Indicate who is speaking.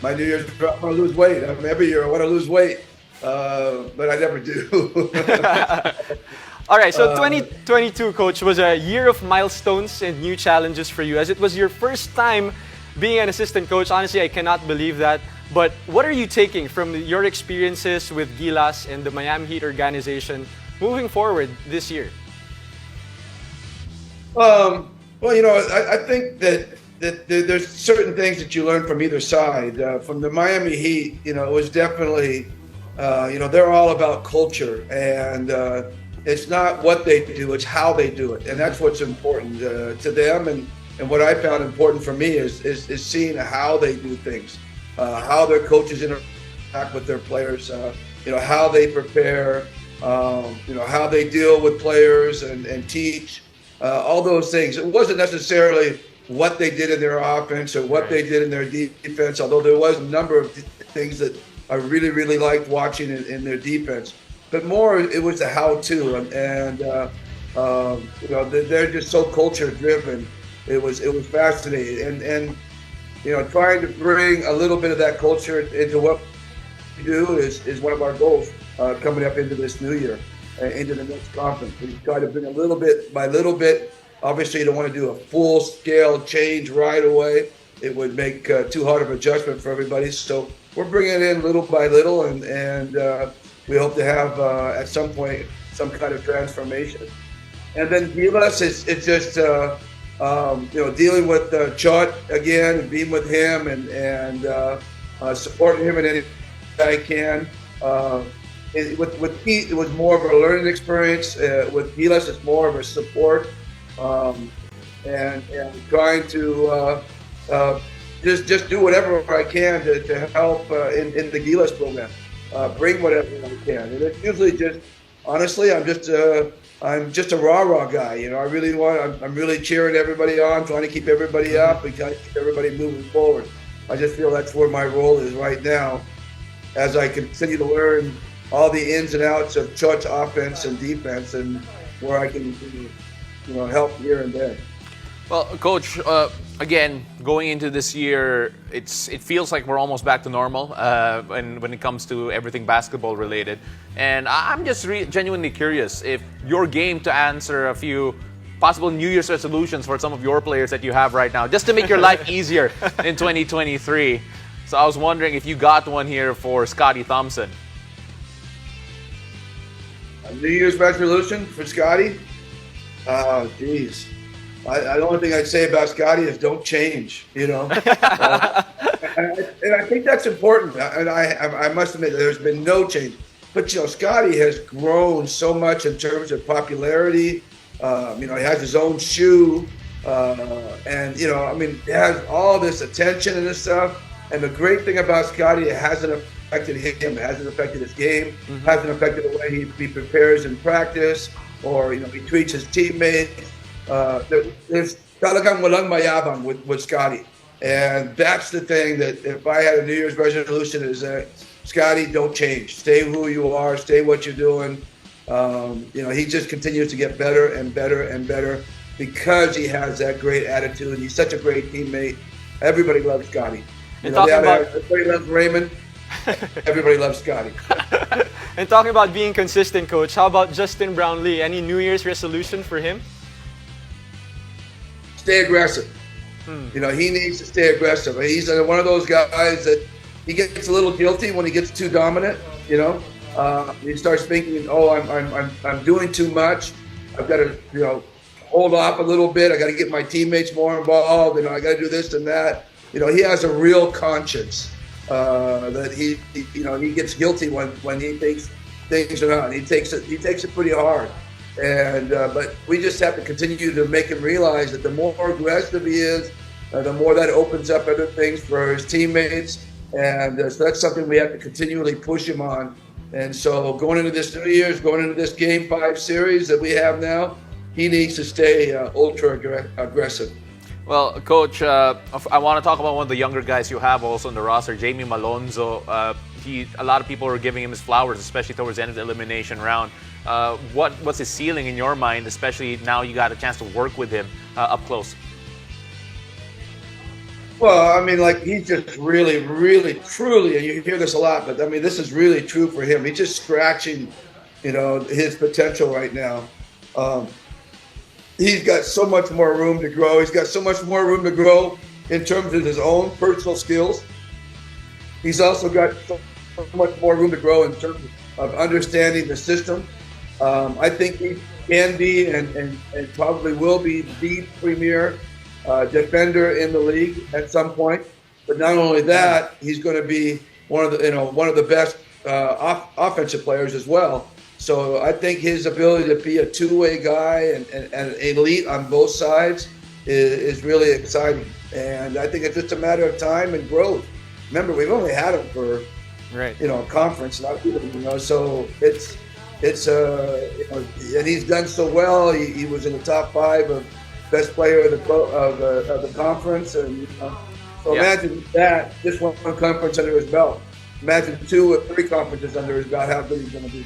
Speaker 1: My New Year's, I want to lose weight. I mean, every year I want to lose weight, but I never do.
Speaker 2: All right, so
Speaker 1: uh,
Speaker 2: 2022, Coach, was a year of milestones and new challenges for you, as it was your first time being an assistant coach. Honestly, I cannot believe that. But what are you taking from your experiences with Gilas and the Miami Heat organization moving forward this year?
Speaker 1: well, I think that there's certain things that you learn from either side. From the Miami Heat, it was definitely, they're all about culture, and it's not what they do, it's how they do it, and that's what's important to them. And what I found important for me is seeing how they do things, how their coaches interact with their players, how they prepare, how they deal with players and teach. All those things. It wasn't necessarily what they did in their offense or what they did in their defense, although there was a number of things that I really, really liked watching in their defense. But more, it was the how-to, they're just so culture-driven. It was fascinating, and trying to bring a little bit of that culture into what we do is one of our goals coming up into this new year. Into the next conference. We try to bring a little bit by little bit. Obviously, you don't want to do a full-scale change right away. It would make too hard of adjustment for everybody. So we're bringing it in little by little, and we hope to have at some point some kind of transformation. And then Gilas it's just dealing with Chot again and being with him and supporting him in any way I can. With Pete, it was more of a learning experience. With Gilas, it's more of a support, and trying to just do whatever I can to help in the Gilas program, bring whatever I can. And it's usually just, honestly, I'm just a rah-rah guy. I'm really cheering everybody on, trying to keep everybody up, and trying to keep everybody moving forward. I just feel that's where my role is right now, as I continue to learn all the ins and outs of Chut's offense and defense, and where I can, help here and there.
Speaker 3: Well, Coach, again, going into this year, it feels like we're almost back to normal when it comes to everything basketball related. And I'm just genuinely curious if your game to answer a few possible New Year's resolutions for some of your players that you have right now, just to make your life easier in 2023. So I was wondering if you got one here for Scotty Thompson.
Speaker 1: A New Year's resolution for Scotty? Oh, geez. The only thing I'd say about Scotty is don't change, and I think that's important. And I must admit, there's been no change. But, Scotty has grown so much in terms of popularity. He has his own shoe. And, he has all this attention and this stuff. And the great thing about Scotty, it hasn't affected him. It hasn't affected his game. Hasn't affected the way he prepares in practice, or he treats his teammates. There's talagang walang mayabang with Scotty, and that's the thing that if I had a New Year's resolution is Scotty, don't change. Stay who you are. Stay what you're doing. He just continues to get better and better and better because he has that great attitude. He's such a great teammate. Everybody loves Scotty. Everybody loves Raymond. Everybody loves Scotty.
Speaker 2: And talking about being consistent, Coach, how about Justin Brownlee? Any New Year's resolution for him?
Speaker 1: Stay aggressive. He needs to stay aggressive. He's one of those guys that he gets a little guilty when he gets too dominant. He starts thinking, "Oh, I'm doing too much. I've got to, hold off a little bit. I got to get my teammates more involved. I got to do this and that." He has a real conscience that he gets guilty when he thinks things are not. He takes it pretty hard. And but we just have to continue to make him realize that the more aggressive he is, the more that opens up other things for his teammates. And so that's something we have to continually push him on. And so going into this New Year's, going into this Game 5 series that we have now, he needs to stay ultra aggressive.
Speaker 3: Well, Coach, I want to talk about one of the younger guys you have also on the roster, Jamie Malonzo. A lot of people are giving him his flowers, especially towards the end of the elimination round. What's his ceiling in your mind, especially now you got a chance to work with him up close?
Speaker 1: Well, I mean, like he's just really, really, truly, and you hear this a lot, but I mean, this is really true for him. He's just scratching, his potential right now. Um, he's got so much more room to grow. He's got so much more room to grow in terms of his own personal skills. He's also got so much more room to grow in terms of understanding the system. I think he can be and probably will be the premier defender in the league at some point. But not only that, he's going to be one of the best offensive players as well. So I think his ability to be a two-way guy and elite on both sides is really exciting. And I think it's just a matter of time and growth. Remember, we've only had him for a conference, not even, so it's and he's done so well. He was in the top 5 of best player of the conference, and so imagine that, just one conference under his belt. Imagine 2 or 3 conferences under his belt. How good he's going to be.